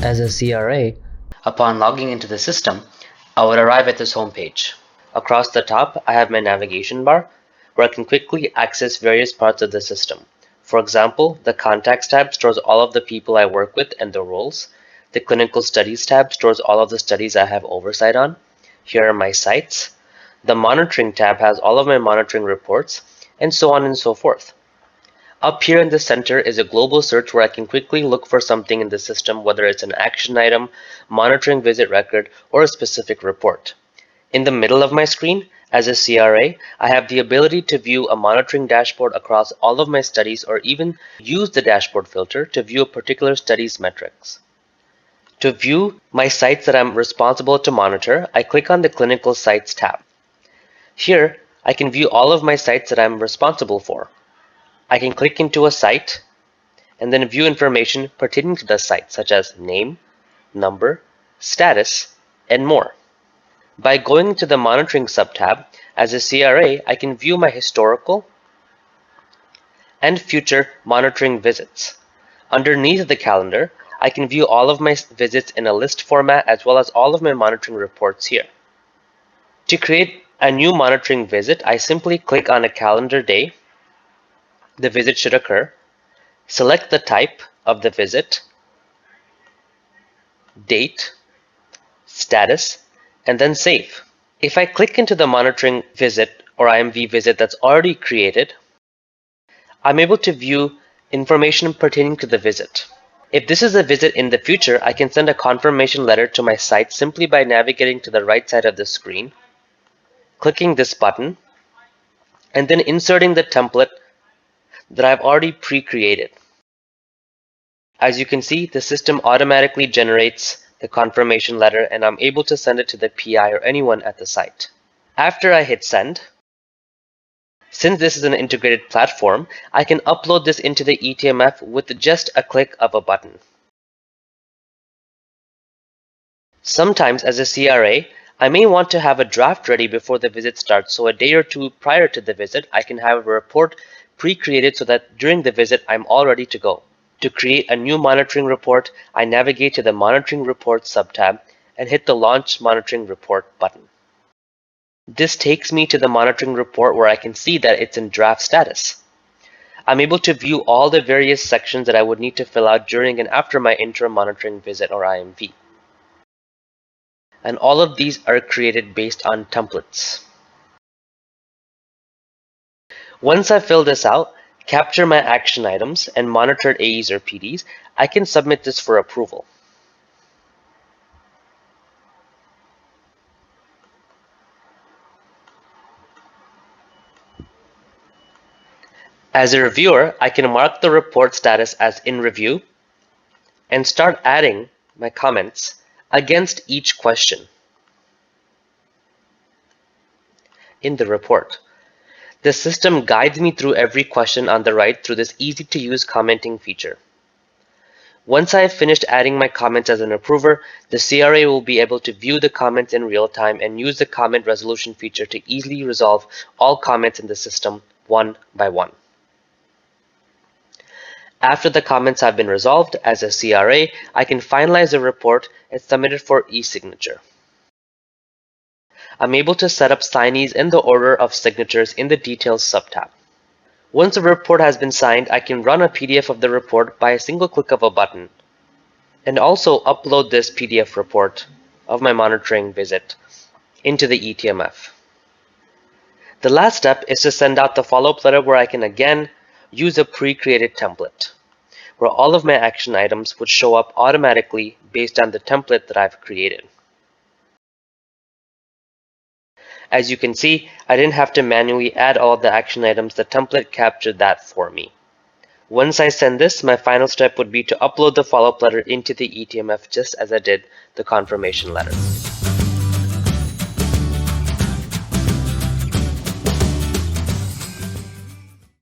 As a CRA, upon logging into the system, I would arrive at this home page. Across the top, I have my navigation bar, where I can quickly access various parts of the system. For example, the Contacts tab stores all of the people I work with and their roles. The Clinical Studies tab stores all of the studies I have oversight on. Here are my sites. The Monitoring tab has all of my monitoring reports, and so on and so forth. Up here in the center is a global search where I can quickly look for something in the system, whether it's an action item, monitoring visit record, or a specific report. In the middle of my screen, as a CRA, I have the ability to view a monitoring dashboard across all of my studies, or even use the dashboard filter to view a particular study's metrics. To view my sites that I'm responsible to monitor, I click on the Clinical Sites tab. Here, I can view all of my sites that I'm responsible for. I can click into a site and then view information pertaining to the site, such as name, number, status, and more. By going to the Monitoring subtab, as a CRA, I can view my historical and future monitoring visits. Underneath the calendar, I can view all of my visits in a list format as well as all of my monitoring reports here. To create a new monitoring visit, I simply click on a calendar day the visit should occur, select the type of the visit, date, status, and then save. If I click into the monitoring visit or IMV visit that's already created, I'm able to view information pertaining to the visit. If this is a visit in the future, I can send a confirmation letter to my site simply by navigating to the right side of the screen, clicking this button, and then inserting the template that I've already pre-created. As you can see, the system automatically generates the confirmation letter, and I'm able to send it to the PI or anyone at the site. After I hit send, since this is an integrated platform, I can upload this into the eTMF with just a click of a button. Sometimes as a CRA, I may want to have a draft ready before the visit starts, so a day or two prior to the visit, I can have a report pre-created so that during the visit, I'm all ready to go. To create a new monitoring report, I navigate to the Monitoring Reports subtab and hit the Launch Monitoring Report button. This takes me to the monitoring report where I can see that it's in draft status. I'm able to view all the various sections that I would need to fill out during and after my interim monitoring visit or IMV. And all of these are created based on templates. Once I fill this out, capture my action items, and monitored AEs or PDs, I can submit this for approval. As a reviewer, I can mark the report status as in review and start adding my comments against each question in the report. The system guides me through every question on the right through this easy-to-use commenting feature. Once I have finished adding my comments as an approver, the CRA will be able to view the comments in real time and use the comment resolution feature to easily resolve all comments in the system one by one. After the comments have been resolved, as a CRA, I can finalize the report and submit it for eSignature. I'm able to set up signees in the order of signatures in the Details subtab. Once a report has been signed, I can run a PDF of the report by a single click of a button, and also upload this PDF report of my monitoring visit into the eTMF. The last step is to send out the follow-up letter where I can again use a pre-created template, where all of my action items would show up automatically based on the template that I've created. As you can see, I didn't have to manually add all of the action items. The template captured that for me. Once I send this, my final step would be to upload the follow-up letter into the eTMF just as I did the confirmation letter.